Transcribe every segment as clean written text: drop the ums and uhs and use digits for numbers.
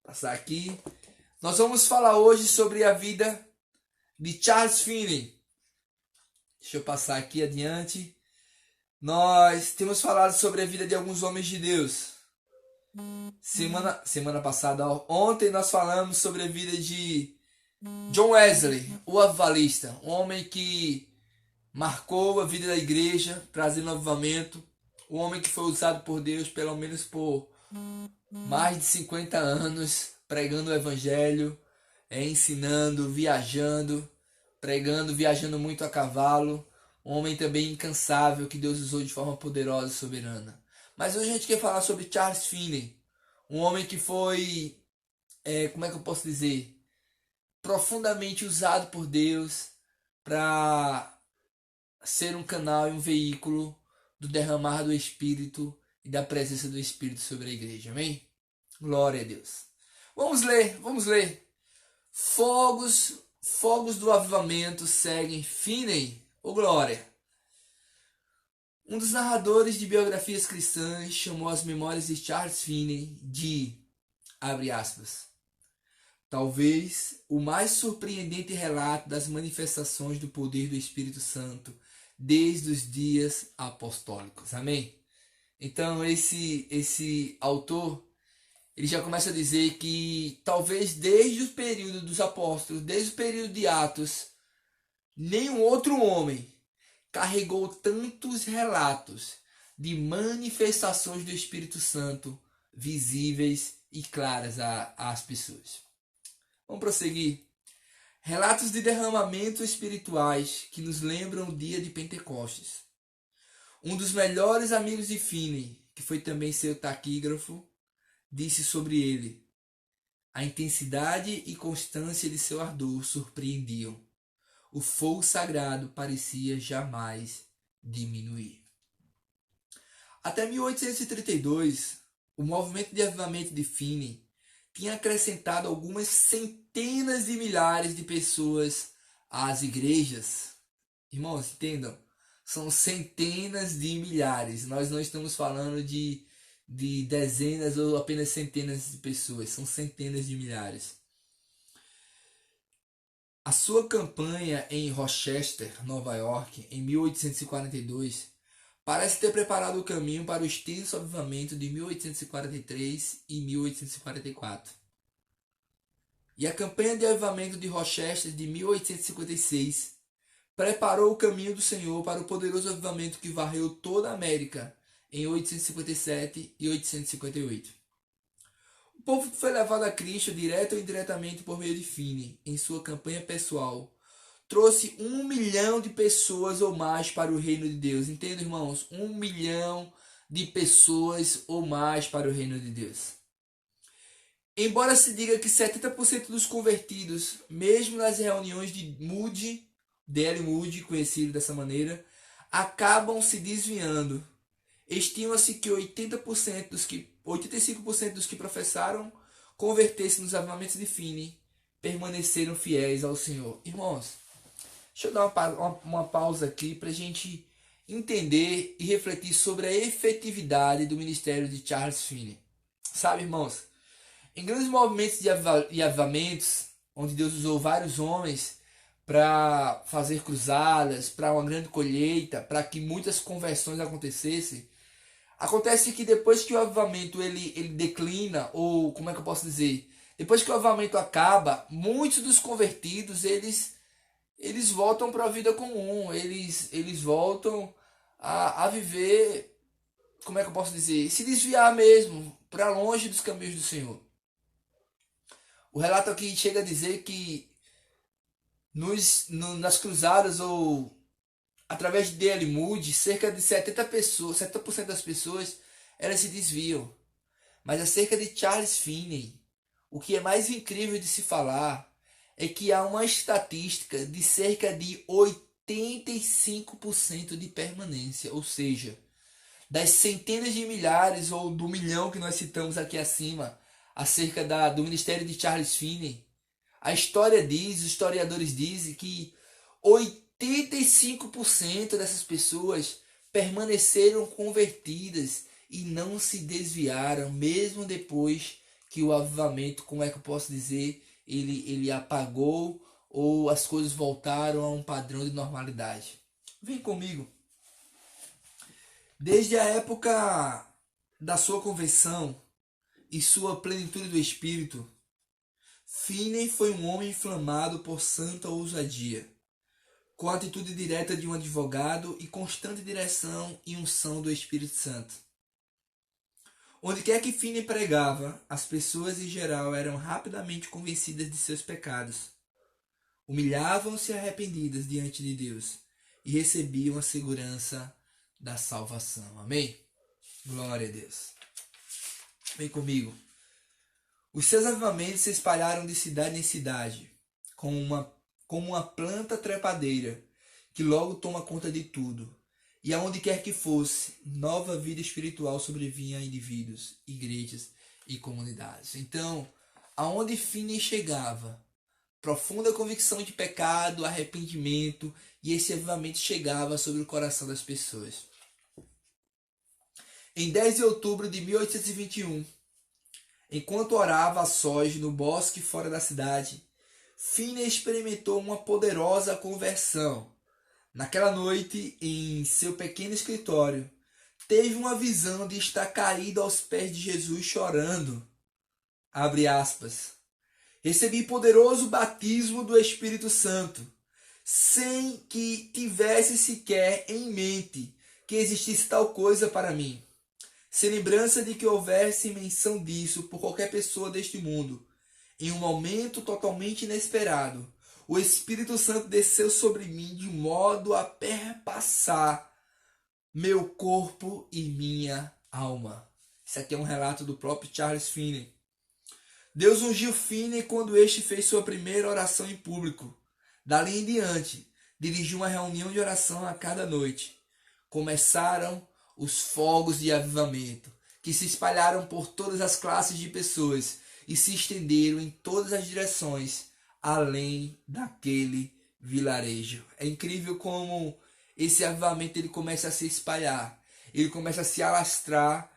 Passar aqui. Nós vamos falar hoje sobre a vida de Charles Finney. Deixa eu passar aqui adiante. Nós temos falado sobre a vida de alguns homens de Deus. Semana passada, ontem nós falamos sobre a vida de John Wesley, o avivalista, um homem que marcou a vida da igreja, trazendo avivamento, um homem que foi usado por Deus pelo menos por mais de 50 anos, pregando o evangelho, ensinando, viajando, pregando, viajando muito a cavalo, um homem também incansável que Deus usou de forma poderosa e soberana. Mas hoje a gente quer falar sobre Charles Finney, um homem que foi, como é que eu posso dizer, profundamente usado por Deus para ser um canal e um veículo do derramar do Espírito e da presença do Espírito sobre a igreja. Amém? Glória a Deus. Vamos ler. Fogos do avivamento seguem Finney, ou glória. Um dos narradores de biografias cristãs chamou as memórias de Charles Finney de, abre aspas, talvez o mais surpreendente relato das manifestações do poder do Espírito Santo desde os dias apostólicos. Amém? Então esse autor, ele já começa a dizer que talvez desde o período dos apóstolos, desde o período de Atos, nenhum outro homem carregou tantos relatos de manifestações do Espírito Santo visíveis e claras às pessoas. Vamos prosseguir. Relatos de derramamento espirituais que nos lembram o dia de Pentecostes. Um dos melhores amigos de Finney, que foi também seu taquígrafo, disse sobre ele: a intensidade e constância de seu ardor surpreendiam. O fogo sagrado parecia jamais diminuir. Até 1832, o movimento de avivamento de Finney tinha acrescentado algumas centenas de milhares de pessoas às igrejas. Irmãos, entendam, são centenas de milhares. Nós não estamos falando de dezenas ou apenas centenas de pessoas, são centenas de milhares. A sua campanha em Rochester, Nova York, em 1842, parece ter preparado o caminho para o extenso avivamento de 1843 e 1844. E a campanha de avivamento de Rochester de 1856 preparou o caminho do Senhor para o poderoso avivamento que varreu toda a América em 857 e 858. O povo que foi levado a Cristo, direto ou indiretamente por meio de Finney, em sua campanha pessoal, trouxe 1 milhão de pessoas ou mais para o reino de Deus. Entende, irmãos? 1 milhão de pessoas ou mais para o reino de Deus. Embora se diga que 70% dos convertidos, mesmo nas reuniões de Moody, D.L. Moody, conhecido dessa maneira, acabam se desviando. Estima-se que 85% dos que professaram converter-se nos avivamentos de Finney permaneceram fiéis ao Senhor. Irmãos, deixa eu dar uma pausa aqui para a gente entender e refletir sobre a efetividade do ministério de Charles Finney. Sabe, irmãos, em grandes movimentos de avivamentos, onde Deus usou vários homens para fazer cruzadas, para uma grande colheita, para que muitas conversões acontecessem, acontece que depois que o avivamento ele declina, ou como é que eu posso dizer, depois que o avivamento acaba, muitos dos convertidos eles voltam para a vida comum, eles voltam a viver, como é que eu posso dizer, se desviar mesmo, para longe dos caminhos do Senhor. O relato aqui chega a dizer que nas cruzadas ou através de D.L. Moody, cerca de 70% das pessoas elas se desviam. Mas acerca de Charles Finney, o que é mais incrível de se falar é que há uma estatística de cerca de 85% de permanência, ou seja, das centenas de milhares ou do milhão que nós citamos aqui acima, acerca do ministério de Charles Finney, a história diz, os historiadores dizem que 85% dessas pessoas permaneceram convertidas e não se desviaram, mesmo depois que o avivamento, como é que eu posso dizer, ele apagou ou as coisas voltaram a um padrão de normalidade. Vem comigo. Desde a época da sua conversão e sua plenitude do Espírito, Finney foi um homem inflamado por santa ousadia, com a atitude direta de um advogado e constante direção e unção do Espírito Santo. Onde quer que Finney pregava, as pessoas em geral eram rapidamente convencidas de seus pecados, humilhavam-se arrependidas diante de Deus e recebiam a segurança da salvação. Amém? Glória a Deus. Vem comigo. Os seus avivamentos se espalharam de cidade em cidade, como uma planta trepadeira que logo toma conta de tudo. E aonde quer que fosse, nova vida espiritual sobrevinha a indivíduos, igrejas e comunidades. Então, aonde Finney chegava, profunda convicção de pecado, arrependimento, e esse avivamento chegava sobre o coração das pessoas. Em 10 de outubro de 1821, enquanto orava a sós no bosque fora da cidade, Finney experimentou uma poderosa conversão. Naquela noite, em seu pequeno escritório, teve uma visão de estar caído aos pés de Jesus chorando. Abre aspas. Recebi poderoso batismo do Espírito Santo, sem que tivesse sequer em mente que existisse tal coisa para mim. Sem lembrança de que houvesse menção disso por qualquer pessoa deste mundo. Em um momento totalmente inesperado, o Espírito Santo desceu sobre mim de modo a perpassar meu corpo e minha alma. Isso aqui é um relato do próprio Charles Finney. Deus ungiu Finney quando este fez sua primeira oração em público. Dali em diante, dirigiu uma reunião de oração a cada noite. Começaram os fogos de avivamento, que se espalharam por todas as classes de pessoas e se estenderam em todas as direções, além daquele vilarejo. É incrível como esse avivamento ele começa a se espalhar, ele começa a se alastrar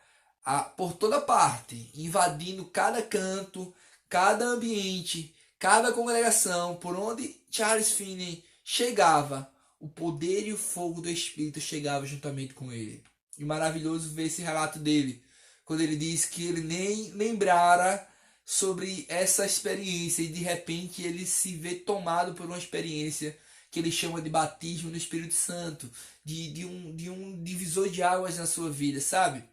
por toda parte, invadindo cada canto, cada ambiente, cada congregação. Por onde Charles Finney chegava, o poder e o fogo do Espírito chegavam juntamente com ele. E maravilhoso ver esse relato dele, quando ele diz que ele nem lembrara sobre essa experiência e de repente ele se vê tomado por uma experiência que ele chama de batismo no Espírito Santo, de um divisor de águas na sua vida, sabe?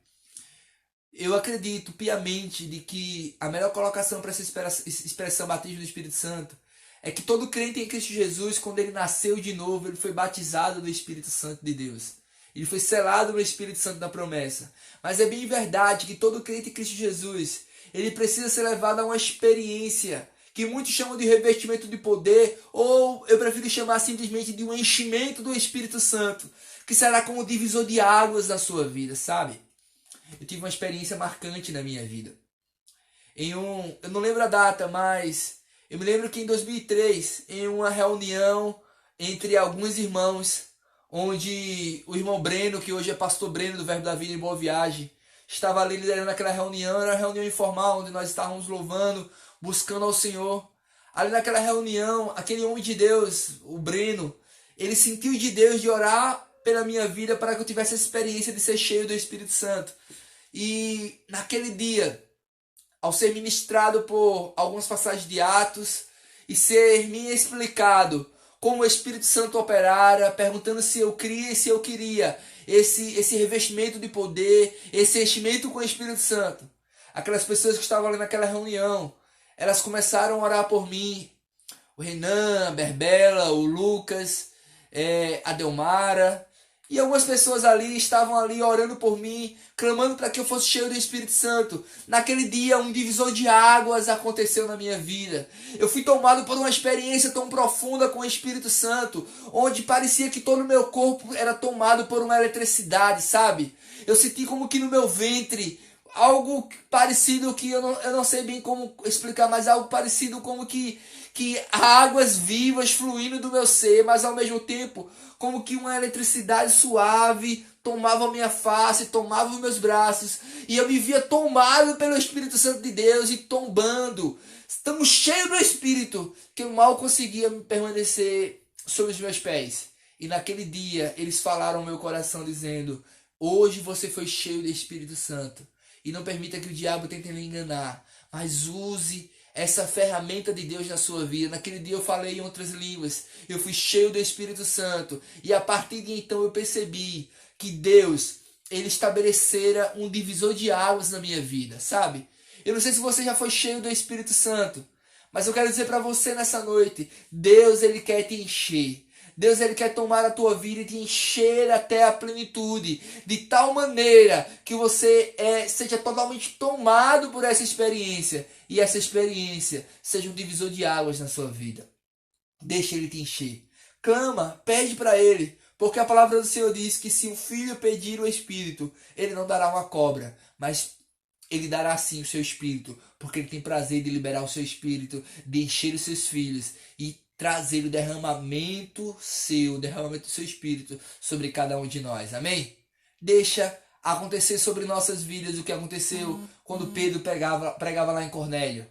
Eu acredito piamente de que a melhor colocação para essa expressão batismo no Espírito Santo é que todo crente em Cristo Jesus, quando ele nasceu de novo, ele foi batizado no Espírito Santo de Deus. Ele foi selado no Espírito Santo da promessa. Mas é bem verdade que todo crente em Cristo Jesus, ele precisa ser levado a uma experiência que muitos chamam de revestimento de poder, ou eu prefiro chamar simplesmente de um enchimento do Espírito Santo, que será como um divisor de águas na sua vida, sabe? Eu tive uma experiência marcante na minha vida. Eu não lembro a data, mas eu me lembro que em 2003, em uma reunião entre alguns irmãos, onde o irmão Breno, que hoje é pastor Breno do Verbo da Vida em Boa Viagem, estava ali liderando aquela reunião. Era uma reunião informal, onde nós estávamos louvando, buscando ao Senhor. Ali naquela reunião, aquele homem de Deus, o Breno, ele sentiu de Deus de orar pela minha vida para que eu tivesse a experiência de ser cheio do Espírito Santo. E naquele dia, ao ser ministrado por algumas passagens de Atos e ser me explicado como o Espírito Santo operara, perguntando se eu cria e se eu queria esse revestimento de poder, esse enchimento com o Espírito Santo. Aquelas pessoas que estavam ali naquela reunião, elas começaram a orar por mim. O Renan, a Berbela, o Lucas, a Delmara. E algumas pessoas ali estavam ali orando por mim, clamando para que eu fosse cheio do Espírito Santo. Naquele dia, um divisor de águas aconteceu na minha vida. Eu fui tomado por uma experiência tão profunda com o Espírito Santo, onde parecia que todo o meu corpo era tomado por uma eletricidade, sabe? Eu senti como que no meu ventre algo parecido que eu não sei bem como explicar, mas algo parecido como que águas vivas fluindo do meu ser, mas ao mesmo tempo como que uma eletricidade suave tomava minha face, tomava os meus braços, e eu me via tomado pelo Espírito Santo de Deus e tombando, tão cheio do Espírito, que eu mal conseguia permanecer sobre os meus pés. E naquele dia eles falaram ao meu coração dizendo: hoje você foi cheio do Espírito Santo. E não permita que o diabo tente lhe enganar, mas use essa ferramenta de Deus na sua vida. Naquele dia eu falei em outras línguas, eu fui cheio do Espírito Santo, e a partir de então eu percebi que Deus, ele estabelecera um divisor de águas na minha vida, sabe? Eu não sei se você já foi cheio do Espírito Santo, mas eu quero dizer para você nessa noite, Deus, ele quer te encher. Deus, ele quer tomar a tua vida e te encher até a plenitude, de tal maneira que você seja totalmente tomado por essa experiência, e essa experiência seja um divisor de águas na sua vida. Deixa ele te encher. Clama, pede para ele, porque a palavra do Senhor diz que se o filho pedir o Espírito, ele não dará uma cobra, mas ele dará sim o seu Espírito, porque ele tem prazer de liberar o seu Espírito, de encher os seus filhos e trazer o derramamento do seu Espírito sobre cada um de nós. Amém? Deixa acontecer sobre nossas vidas o que aconteceu quando Pedro pregava lá em Cornélio,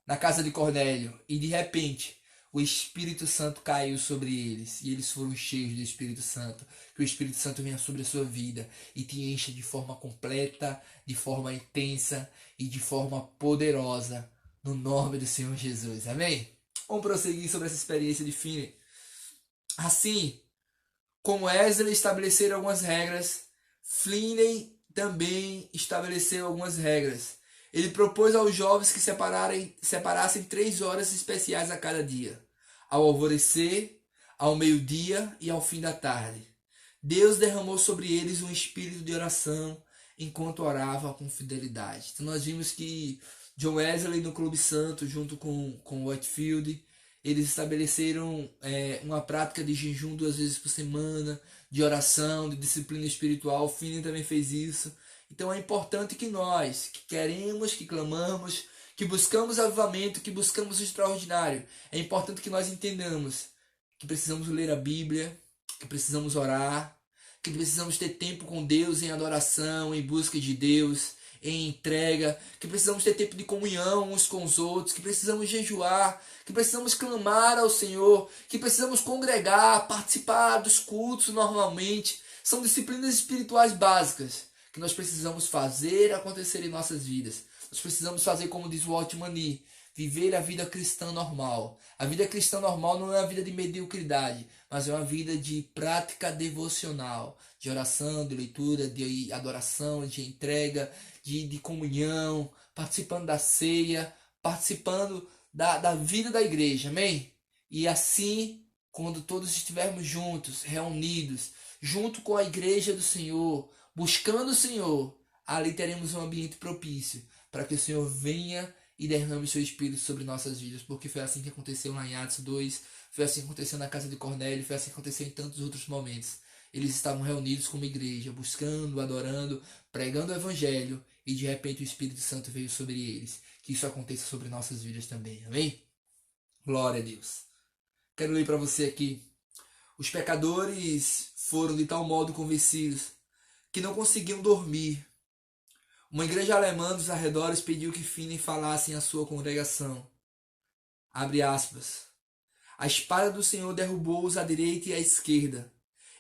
na casa de Cornélio, e de repente o Espírito Santo caiu sobre eles e eles foram cheios do Espírito Santo. Que o Espírito Santo venha sobre a sua vida e te encha de forma completa, de forma intensa e de forma poderosa, no nome do Senhor Jesus. Amém? Vamos prosseguir sobre essa experiência de Finney. Assim como Wesley estabeleceram algumas regras, Finney também estabeleceu algumas regras. Ele propôs aos jovens que separassem 3 horas especiais a cada dia, ao alvorecer, ao meio-dia e ao fim da tarde. Deus derramou sobre eles um espírito de oração enquanto orava com fidelidade. Então nós vimos que John Wesley no Clube Santo, junto com Whitefield, eles estabeleceram uma prática de jejum 2 vezes por semana, de oração, de disciplina espiritual. Finney também fez isso. Então é importante que nós, que queremos, que clamamos, que buscamos avivamento, que buscamos o extraordinário, é importante que nós entendamos que precisamos ler a Bíblia, que precisamos orar, que precisamos ter tempo com Deus em adoração, em busca de Deus, em entrega, que precisamos ter tempo de comunhão uns com os outros, que precisamos jejuar, que precisamos clamar ao Senhor, que precisamos congregar, participar dos cultos normalmente. São disciplinas espirituais básicas que nós precisamos fazer acontecer em nossas vidas. Nós precisamos fazer como diz Walt Whitman, viver a vida cristã normal. A vida cristã normal não é uma vida de mediocridade, mas é uma vida de prática devocional, de oração, de leitura, de adoração, de entrega, de comunhão, participando da ceia, participando da vida da igreja, amém? E assim, quando todos estivermos juntos, reunidos, junto com a igreja do Senhor, buscando o Senhor, ali teremos um ambiente propício para que o Senhor venha e derrame o seu Espírito sobre nossas vidas, porque foi assim que aconteceu lá em Atos 2, foi assim que aconteceu na casa de Cornélio, foi assim que aconteceu em tantos outros momentos. Eles estavam reunidos como igreja, buscando, adorando, pregando o Evangelho, e de repente o Espírito Santo veio sobre eles. Que isso aconteça sobre nossas vidas também, amém? Glória a Deus. Quero ler para você aqui. Os pecadores foram de tal modo convencidos que não conseguiam dormir. Uma igreja alemã dos arredores pediu que Finney falasse à sua congregação. Abre aspas. A espada do Senhor derrubou-os à direita e à esquerda.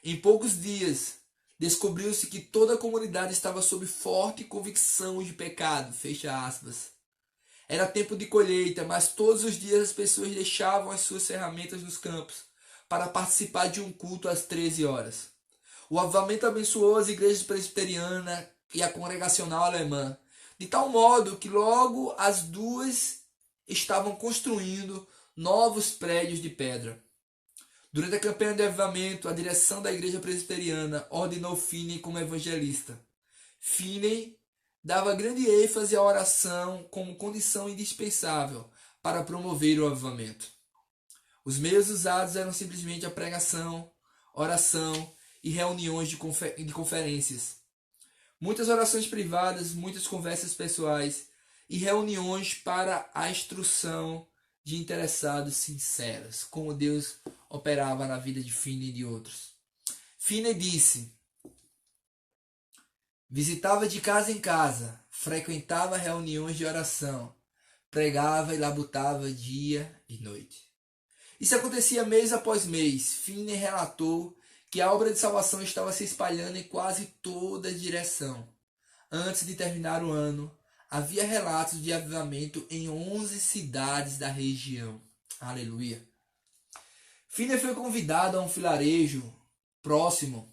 Em poucos dias, descobriu-se que toda a comunidade estava sob forte convicção de pecado. Fecha aspas. Era tempo de colheita, mas todos os dias as pessoas deixavam as suas ferramentas nos campos para participar de um culto às 13 horas. O avivamento abençoou as igrejas presbiteriana e a congregacional alemã, de tal modo que logo as duas estavam construindo novos prédios de pedra. Durante a campanha de avivamento, a direção da igreja presbiteriana ordenou Finney como evangelista. Finney dava grande ênfase à oração como condição indispensável para promover o avivamento. Os meios usados eram simplesmente a pregação, oração e reuniões de conferências. muitas orações privadas, muitas conversas pessoais e reuniões para a instrução de interessados sinceros, como Deus operava na vida de Finney e de outros. Finney disse: visitava de casa em casa, frequentava reuniões de oração, pregava e labutava dia e noite. Isso acontecia mês após mês. Finney relatou que a obra de salvação estava se espalhando em quase toda direção. Antes de terminar o ano, havia relatos de avivamento em 11 cidades da região. Aleluia. Finney foi convidado a um vilarejo próximo.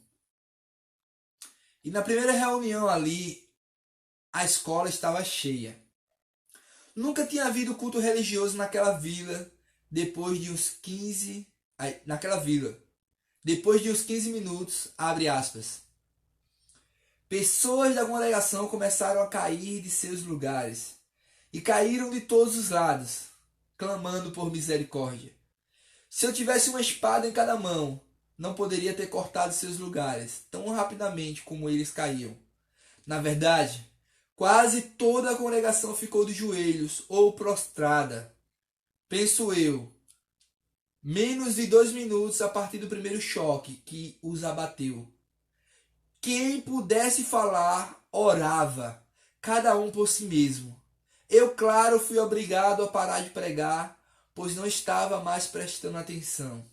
E na primeira reunião ali, a escola estava cheia. Nunca tinha havido culto religioso naquela vila depois de uns 15... Depois de uns 15 minutos, abre aspas. Pessoas da congregação começaram a cair de seus lugares e caíram de todos os lados, clamando por misericórdia. Se eu tivesse uma espada em cada mão, não poderia ter cortado seus lugares tão rapidamente como eles caíam. Na verdade, quase toda a congregação ficou de joelhos ou prostrada. Penso eu, menos de 2 minutos a partir do primeiro choque que os abateu. Quem pudesse falar, orava, cada um por si mesmo. Eu, claro, fui obrigado a parar de pregar, pois não estava mais prestando atenção.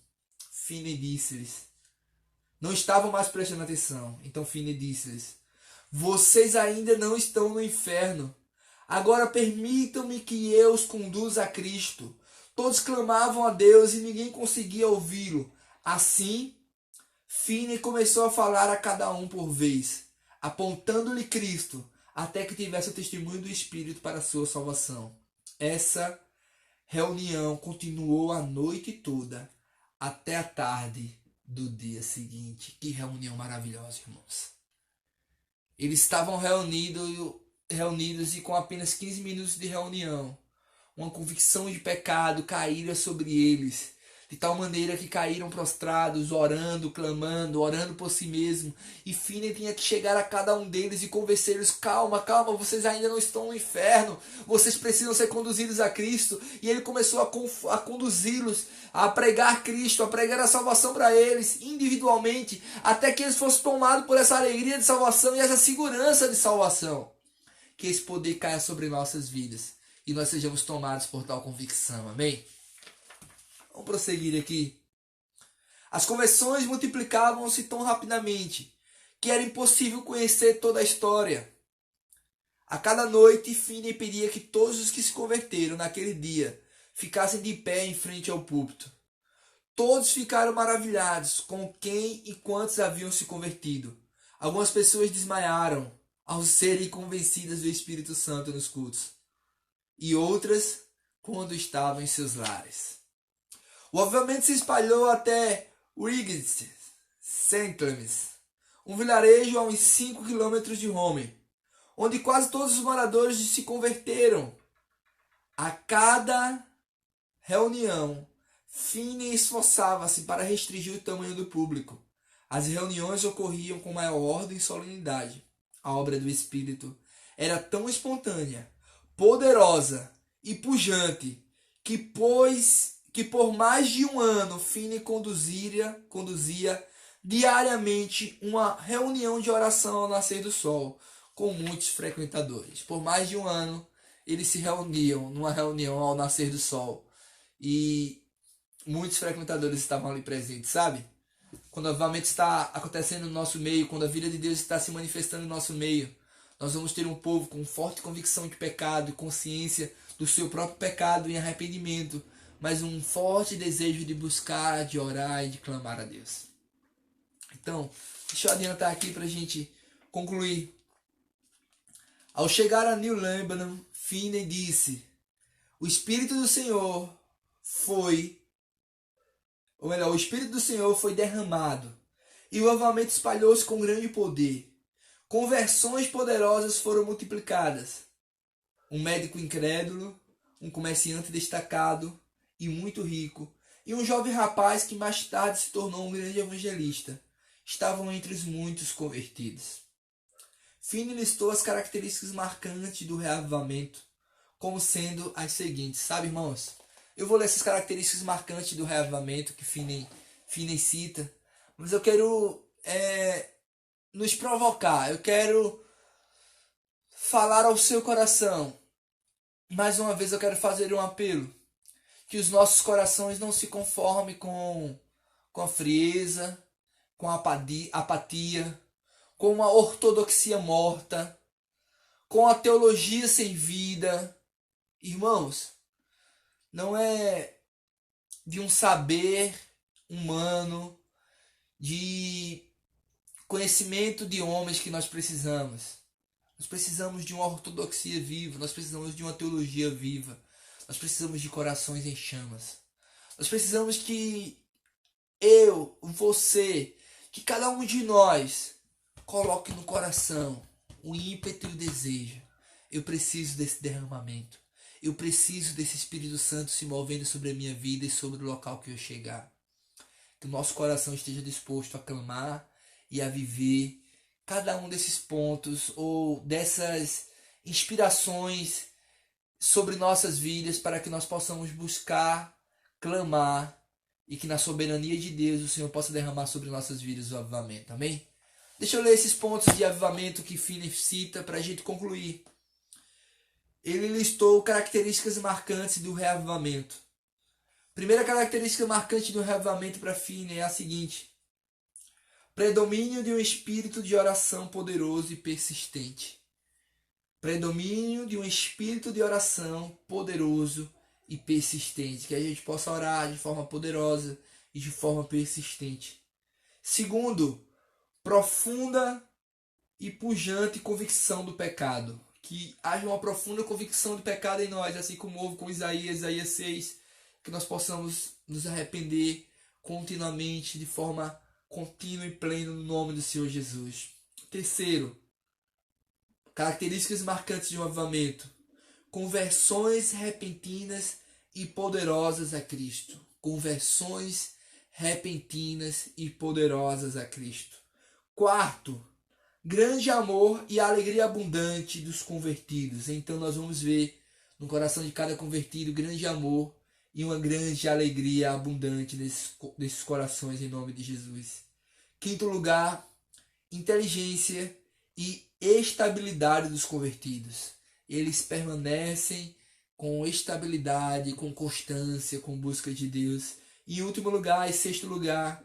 Finney disse-lhes. Não estavam mais prestando atenção. Então Finney disse-lhes: vocês ainda não estão no inferno. Agora permitam-me que eu os conduza a Cristo. Todos clamavam a Deus e ninguém conseguia ouvi-lo. Assim, Finney começou a falar a cada um por vez, apontando-lhe Cristo, até que tivesse o testemunho do Espírito para a sua salvação. Essa reunião continuou a noite toda, até a tarde do dia seguinte. Que reunião maravilhosa, irmãos. Eles estavam reunidos e com apenas 15 minutos de reunião, uma convicção de pecado caíra sobre eles, de tal maneira que caíram prostrados, orando, clamando, orando por si mesmo. E Finney tinha que chegar a cada um deles e convencer-los: calma, calma, vocês ainda não estão no inferno, vocês precisam ser conduzidos a Cristo. E ele começou a conduzi-los a pregar Cristo, a pregar a salvação para eles, individualmente, até que eles fossem tomados por essa alegria de salvação e essa segurança de salvação. Que esse poder caia sobre nossas vidas e nós sejamos tomados por tal convicção. Amém? Vamos prosseguir aqui. As conversões multiplicavam-se tão rapidamente que era impossível conhecer toda a história. A cada noite, Finney pedia que todos os que se converteram naquele dia ficassem de pé em frente ao púlpito. Todos ficaram maravilhados com quem e quantos haviam se convertido. Algumas pessoas desmaiaram ao serem convencidas do Espírito Santo nos cultos, e outras quando estavam em seus lares. O avivamento se espalhou até Wiggs, St. Clemens, um vilarejo a uns 5 quilômetros de Rome, onde quase todos os moradores se converteram. A cada reunião, Finney esforçava-se para restringir o tamanho do público. As reuniões ocorriam com maior ordem e solenidade. A obra do Espírito era tão espontânea, poderosa e pujante que por mais de um ano Finney conduzia diariamente uma reunião de oração ao nascer do sol com muitos frequentadores. Por mais de um ano eles se reuniam numa reunião ao nascer do sol e muitos frequentadores estavam ali presentes, sabe? Quando o avivamento está acontecendo no nosso meio, quando a vida de Deus está se manifestando no nosso meio, nós vamos ter um povo com forte convicção de pecado e consciência do seu próprio pecado e arrependimento, mas um forte desejo de buscar, de orar e de clamar a Deus. Então, deixa eu adiantar aqui para a gente concluir. Ao chegar a New Lebanon, Finney disse: o Espírito do Senhor foi derramado e o avivamento espalhou-se com grande poder. Conversões poderosas foram multiplicadas. Um médico incrédulo, um comerciante destacado e muito rico, e um jovem rapaz que mais tarde se tornou um grande evangelista, estavam entre os muitos convertidos. Finney listou as características marcantes do reavivamento como sendo as seguintes, sabe, irmãos? Eu vou ler essas características marcantes do reavivamento que Finney cita, mas eu quero nos provocar, eu quero falar ao seu coração. Mais uma vez eu quero fazer um apelo, que os nossos corações não se conformem com a frieza, com a apatia, com a ortodoxia morta, com a teologia sem vida. Irmãos, não é de um saber humano, de conhecimento de homens que nós precisamos. Nós precisamos de uma ortodoxia viva, nós precisamos de uma teologia viva, nós precisamos de corações em chamas. Nós precisamos que eu, você, que cada um de nós coloque no coração o ímpeto e o desejo. Eu preciso desse derramamento. Eu preciso desse Espírito Santo se movendo sobre a minha vida e sobre o local que eu chegar. Que o nosso coração esteja disposto a clamar e a viver cada um desses pontos ou dessas inspirações sobre nossas vidas para que nós possamos buscar, clamar e que na soberania de Deus o Senhor possa derramar sobre nossas vidas o avivamento. Amém? Deixa eu ler esses pontos de avivamento que Finney cita para a gente concluir. Ele listou características marcantes do reavivamento. Primeira característica marcante do reavivamento para Finney é a seguinte: predomínio de um espírito de oração poderoso e persistente. Predomínio de um espírito de oração poderoso e persistente. Que a gente possa orar de forma poderosa e de forma persistente. Segundo, profunda e pujante convicção do pecado. Que haja uma profunda convicção do pecado em nós, assim como houve com Isaías 6, que nós possamos nos arrepender continuamente, de forma contínua e plena, no nome do Senhor Jesus. Terceiro, características marcantes de um avivamento: conversões repentinas e poderosas a Cristo. Conversões repentinas e poderosas a Cristo. Quarto, grande amor e alegria abundante dos convertidos. Então nós vamos ver no coração de cada convertido grande amor e uma grande alegria abundante desses corações em nome de Jesus. Quinto lugar, inteligência e estabilidade dos convertidos. Eles permanecem com estabilidade, com constância, com busca de Deus. E em último lugar, e sexto lugar,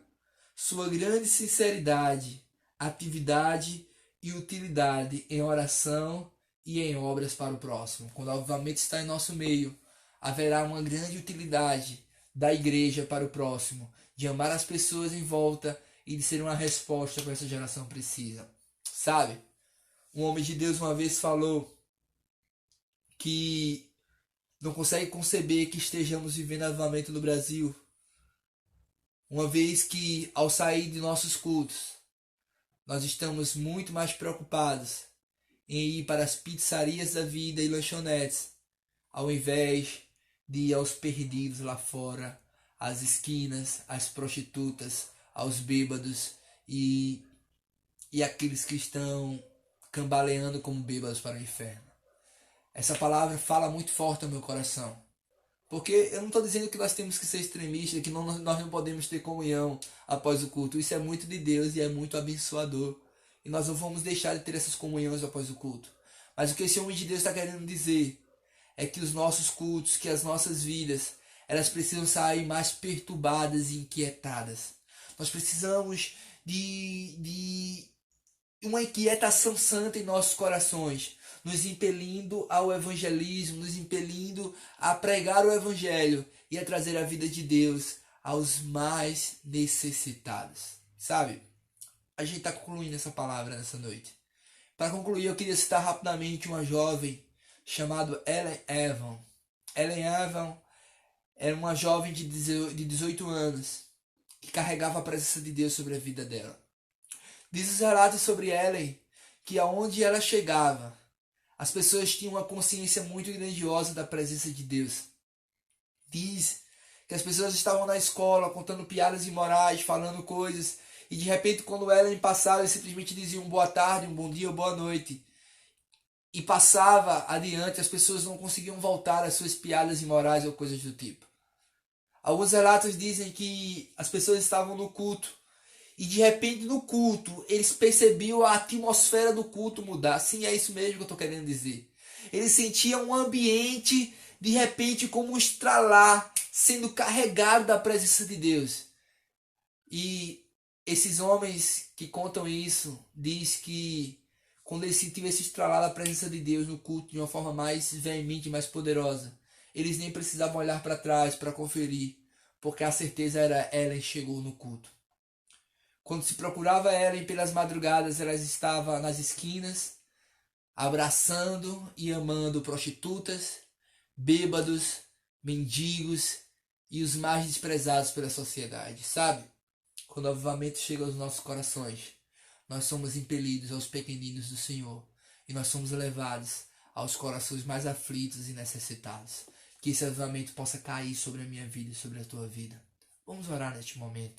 sua grande sinceridade, atividade e utilidade em oração e em obras para o próximo. Quando o avivamento está em nosso meio, haverá uma grande utilidade da igreja para o próximo, de amar as pessoas em volta e de ser uma resposta para essa geração precisa. Sabe? Um homem de Deus uma vez falou que não consegue conceber que estejamos vivendo avivamento no Brasil, uma vez que ao sair de nossos cultos, nós estamos muito mais preocupados em ir para as pizzarias da vida e lanchonetes, ao invés de ir aos perdidos lá fora, às esquinas, às prostitutas, aos bêbados e aqueles que estão cambaleando como bêbados para o inferno. Essa palavra fala muito forte ao meu coração. Porque eu não estou dizendo que nós temos que ser extremistas, que nós não podemos ter comunhão após o culto. Isso é muito de Deus e é muito abençoador. E nós não vamos deixar de ter essas comunhões após o culto. Mas o que esse homem de Deus está querendo dizer é que os nossos cultos, que as nossas vidas, elas precisam sair mais perturbadas e inquietadas. Nós precisamos de uma inquietação santa em nossos corações, nos impelindo ao evangelismo, nos impelindo a pregar o evangelho e a trazer a vida de Deus aos mais necessitados. Sabe? A gente está concluindo essa palavra nessa noite. Para concluir, eu queria citar rapidamente uma jovem chamada Ellen Evan. Ellen Evan era uma jovem de 18 anos que carregava a presença de Deus sobre a vida dela. Diz os relatos sobre Ellen que aonde ela chegava, as pessoas tinham uma consciência muito grandiosa da presença de Deus. Diz que as pessoas estavam na escola contando piadas imorais, falando coisas, E de repente, quando Ellen passava, eles simplesmente diziam boa tarde, um bom dia ou boa noite. E passava adiante, as pessoas não conseguiam voltar às suas piadas imorais ou coisas do tipo. Alguns relatos dizem que as pessoas estavam no culto e de repente no culto eles percebiam a atmosfera do culto mudar. Sim, é isso mesmo que eu estou querendo dizer. Eles sentiam um ambiente de repente como um estralar, sendo carregado da presença de Deus. E esses homens que contam isso diz que quando eles sentiam esse estralar da presença de Deus no culto de uma forma mais veemente, mais poderosa, eles nem precisavam olhar para trás para conferir, porque a certeza era Ellen chegou no culto. Quando se procurava Ellen pelas madrugadas, ela estava nas esquinas, abraçando e amando prostitutas, bêbados, mendigos e os mais desprezados pela sociedade, sabe? Quando o avivamento chega aos nossos corações, nós somos impelidos aos pequeninos do Senhor e nós somos levados aos corações mais aflitos e necessitados. Que esse avivamento possa cair sobre a minha vida e sobre a tua vida. Vamos orar neste momento.